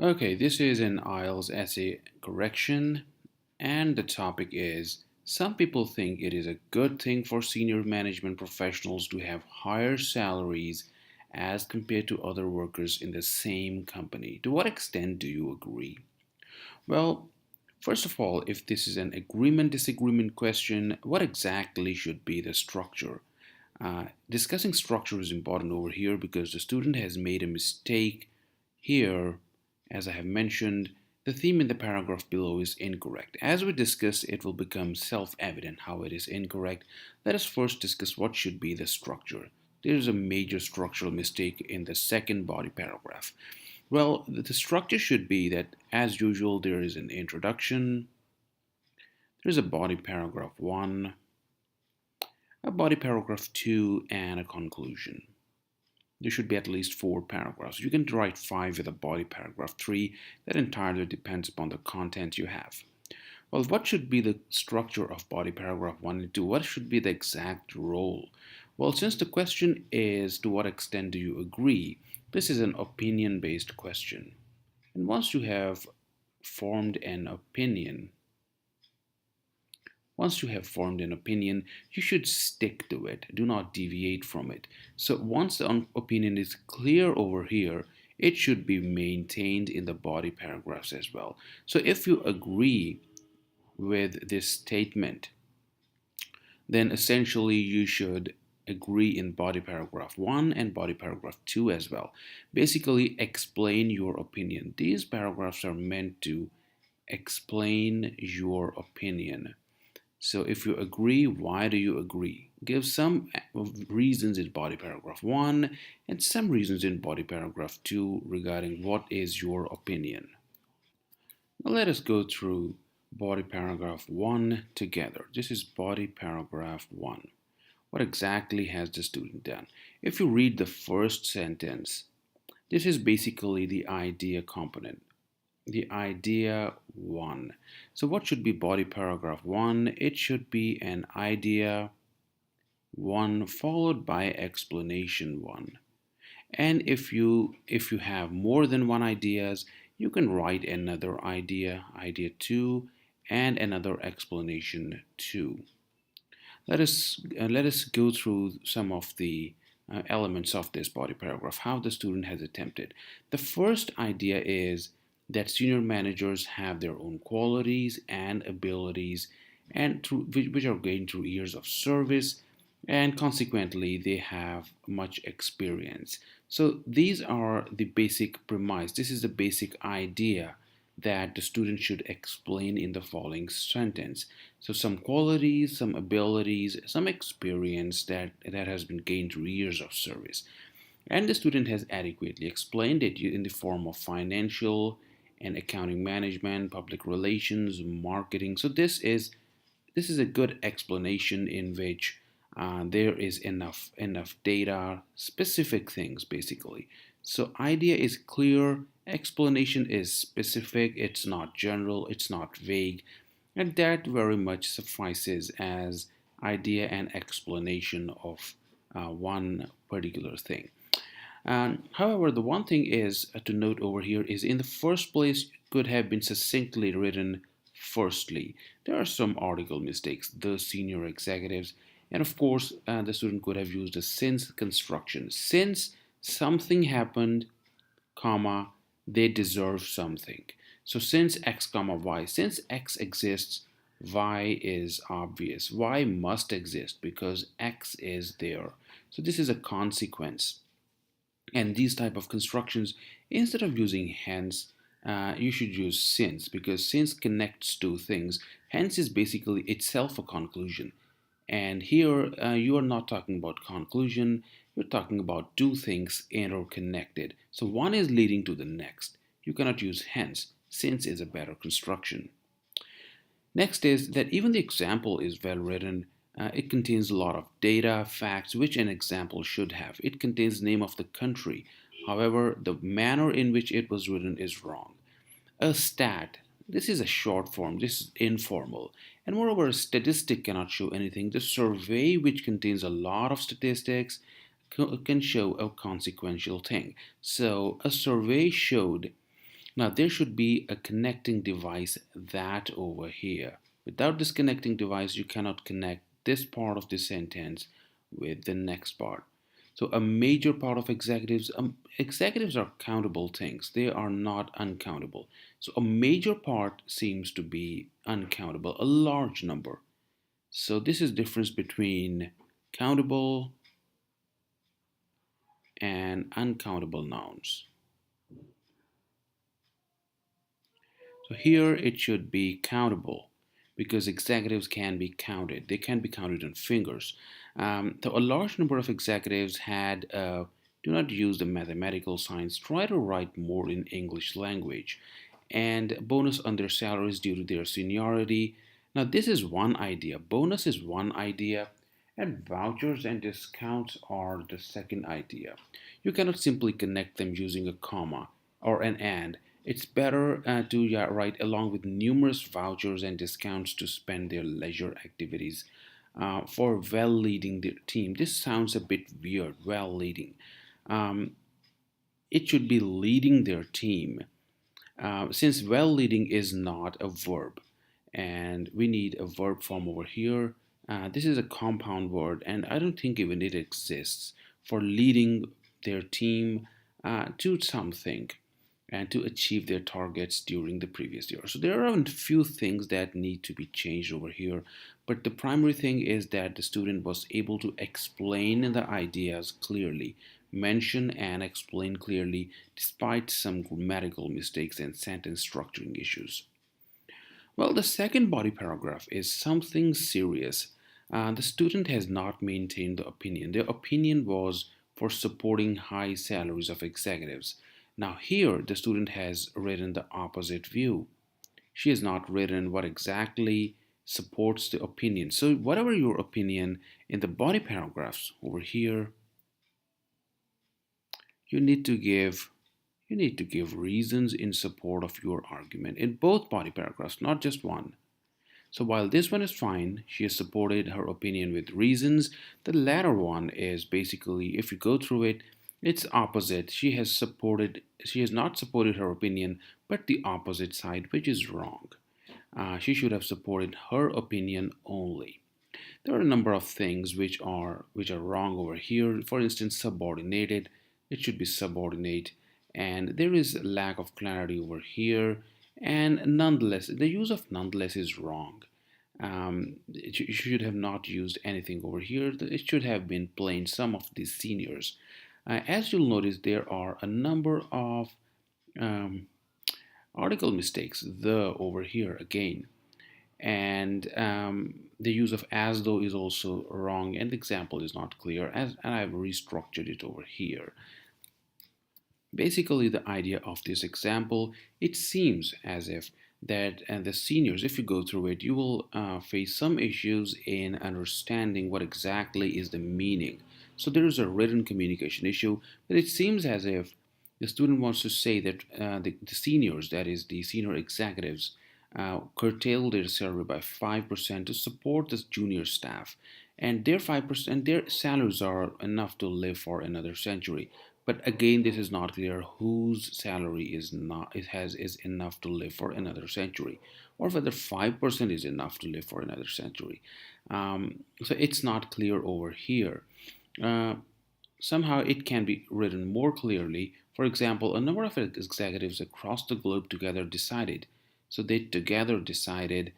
Okay, this is an IELTS essay correction, and the topic is some people think it is a good thing for senior management professionals to have higher salaries as compared to other workers in the same company. To what extent do you agree? Well, first of all, if this is an agreement disagreement question, what exactly should be the structure? Discussing structure is important over here because the student has made a mistake here. As I have mentioned, the theme in the paragraph below is incorrect. As we discuss, it will become self-evident how it is incorrect. Let us first discuss what should be the structure. There is a major structural mistake in the second body paragraph. Well, the structure should be that, as usual, there is an introduction, there is a body paragraph 1, a body paragraph 2, and a conclusion. There should be at least 4 paragraphs. You can write 5 with a body paragraph 3. That entirely depends upon the content you have. Well, what should be the structure of body paragraph 1 and 2? What should be the exact role? Well, since the question is to what extent do you agree, this is an opinion based question. And once you have formed an opinion, once you have formed an opinion, you should stick to it. Do not deviate from it. So once the opinion is clear over here, it should be maintained in the body paragraphs as well. So if you agree with this statement, then essentially you should agree in body paragraph 1 and body paragraph 2 as well. Basically, explain your opinion. These paragraphs are meant to explain your opinion. So if you agree, why do you agree? Give some reasons in body paragraph 1 and some reasons in body paragraph 2 regarding what is your opinion. Now let us go through body paragraph 1 together. This is body paragraph 1. What exactly has the student done? If you read the first sentence, this is basically the idea component. The idea 1. So what should be body paragraph 1? It should be an idea 1 followed by explanation 1. And if you have more than one ideas, you can write another idea 2, and another explanation 2. Let us go through some of the elements of this body paragraph, how the student has attempted. The first idea is that senior managers have their own qualities and abilities, and which are gained through years of service, and consequently they have much experience. So these are the basic premise. This is the basic idea that the student should explain in the following sentence. So some qualities, some abilities, some experience that has been gained through years of service. And the student has adequately explained it in the form of financial and accounting management, public relations, marketing. So this is a good explanation in which there is enough data, specific things basically. So idea is clear, explanation is specific, it's not general, it's not vague, and that very much suffices as idea and explanation of one particular thing. However, the one thing is to note over here is in the first place could have been succinctly written firstly. There are some article mistakes, the senior executives, and of course, the student could have used a since construction. Since something happened, comma, they deserve something. So since x comma y, since x exists, y is obvious. Y must exist because x is there. So this is a consequence. And these type of constructions, instead of using hence, you should use since, because since connects two things. Hence is basically itself a conclusion. And here you are not talking about conclusion, you're talking about two things interconnected. So one is leading to the next. You cannot use hence. Since is a better construction. Next is that even the example is well written. It contains a lot of data, facts, which an example should have. It contains the name of the country. However, the manner in which it was written is wrong. A stat. This is a short form. This is informal. And moreover, a statistic cannot show anything. The survey, which contains a lot of statistics, can show a consequential thing. So a survey showed Now there should be a connecting device that over here. Without this connecting device, you cannot connect this part of the sentence with the next part. So a major part of executives are countable things. They are not uncountable. So a major part seems to be uncountable, a large number. So this is difference between countable and uncountable nouns. So here it should be countable because executives can be counted. They can be counted on fingers. So a large number of executives had do not use the mathematical signs. Try to write more in English language. And bonus on their salaries due to their seniority. Now this is one idea. Bonus is one idea. And vouchers and discounts are the second idea. You cannot simply connect them using a comma or an and. It's better to write along with numerous vouchers and discounts to spend their leisure activities for well leading their team. This sounds a bit weird, well leading. Um, it should be leading their team since well leading is not a verb and we need a verb form over here. This is a compound word and I don't think even it exists for leading their team to something and to achieve their targets during the previous year. So there are a few things that need to be changed over here, but the primary thing is that the student was able to explain the ideas clearly, mention and explain clearly despite some grammatical mistakes and sentence structuring issues. Well, the second body paragraph is something serious. The student has not maintained the opinion. Their opinion was for supporting high salaries of executives. Now, here the student has written the opposite view. She has not written what exactly supports the opinion. So, whatever your opinion in the body paragraphs over here, you need to give you need to give reasons in support of your argument in both body paragraphs, not just one. So while this one is fine, she has supported her opinion with reasons. The latter one is basically, if you go through it, it's opposite. She has not supported her opinion, but the opposite side, which is wrong. She should have supported her opinion only. There are a number of things which are wrong over here. For instance, subordinated. It should be subordinate, and there is a lack of clarity over here. And nonetheless, the use of nonetheless is wrong. You should have not used anything over here. It should have been plain some of these seniors. As you'll notice, there are a number of um, article mistakes. The over here again and the use of as though is also wrong and the example is not clear and I've restructured it over here. Basically the idea of this example, it seems as if that and the seniors, if you go through it, you will face some issues in understanding what exactly is the meaning. So there is a written communication issue, but it seems as if the student wants to say that the seniors, that is the senior executives, curtail their salary by 5% to support the junior staff, and their 5%, their salaries are enough to live for another century. But again, this is not clear whose salary is not it has is enough to live for another century, or whether 5% is enough to live for another century. So it's not clear over here. Uh, Somehow it can be written more clearly. For example, a number of executives across the globe together decided. So they together decided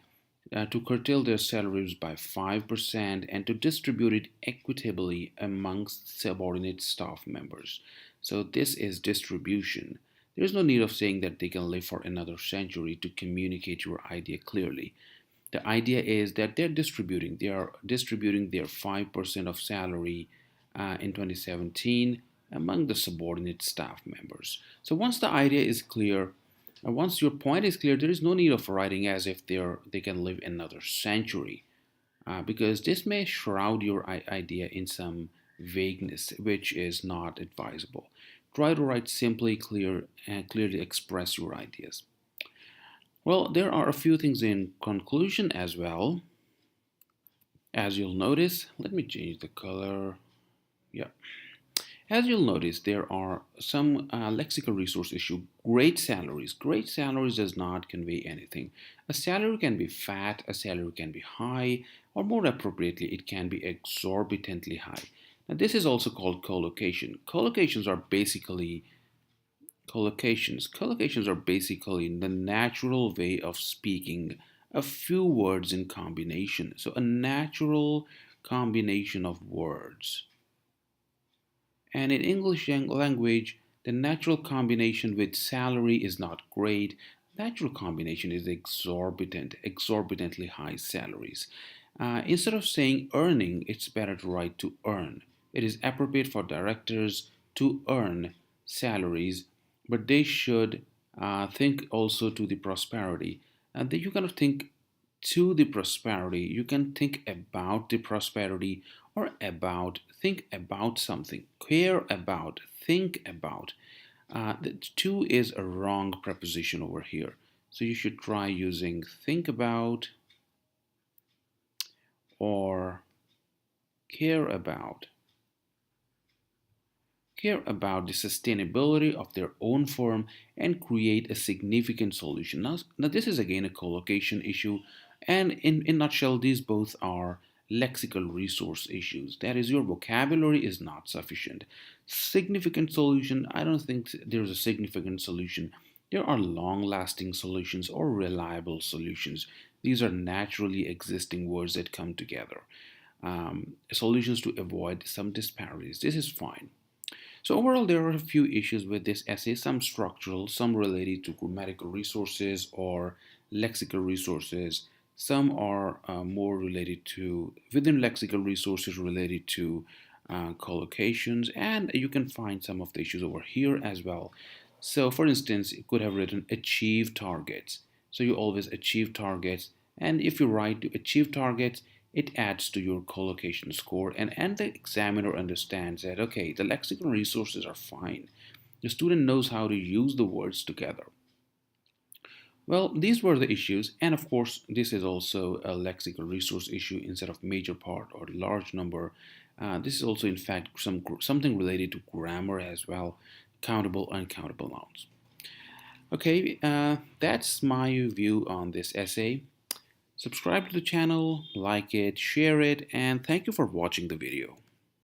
to curtail their salaries by 5% and to distribute it equitably amongst subordinate staff members. So this is distribution. There is no need of saying that they can live for another century to communicate your idea clearly. The idea is that they are distributing their 5% of salary in 2017 among the subordinate staff members. So once the idea is clear, once your point is clear, there is no need of writing as if they can live another century, because this may shroud your idea in some vagueness, which is not advisable. Try to write simply, clear, and clearly express your ideas. Well, there are a few things in conclusion as well. As you'll notice, let me change the color. Yeah. As you'll notice, there are some lexical resource issue Great salaries. Great salaries does not convey anything. A salary can be fat, a salary can be high, or more appropriately, it can be exorbitantly high. Now, this is also called collocation. Collocations are basically the natural way of speaking a few words in combination. So a natural combination of words. And in English language, the natural combination with salary is not great. Natural combination is exorbitantly high salaries. Instead of saying earning, it's better to write to earn. It is appropriate for directors to earn salaries, but they should think also to the prosperity. And then you kind of think to the prosperity. You can think about the prosperity or think about something, care about, think about. The to is a wrong preposition over here. So you should try using think about or care about. Care about the sustainability of their own firm and create a significant solution. Now this is again a collocation issue, and in nutshell, these both are lexical resource issues. That is, your vocabulary is not sufficient. Significant solution, I don't think there's a significant solution. There are long-lasting solutions or reliable solutions. These are naturally existing words that come together. Solutions to avoid some disparities. This is fine. So overall, there are a few issues with this essay, some structural, some related to grammatical resources or lexical resources. Some are more related to, within lexical resources, related to collocations, and you can find some of the issues over here as well. So for instance, you could have written achieve targets. So you always achieve targets, and if you write to achieve targets, it adds to your collocation score, and the examiner understands that, okay, the lexical resources are fine. The student knows how to use the words together. Well, these were the issues, and of course, this is also a lexical resource issue instead of major part or large number. This is also, in fact, something related to grammar as well, countable, uncountable nouns. Okay, that's my view on this essay. Subscribe to the channel, like it, share it, and thank you for watching the video.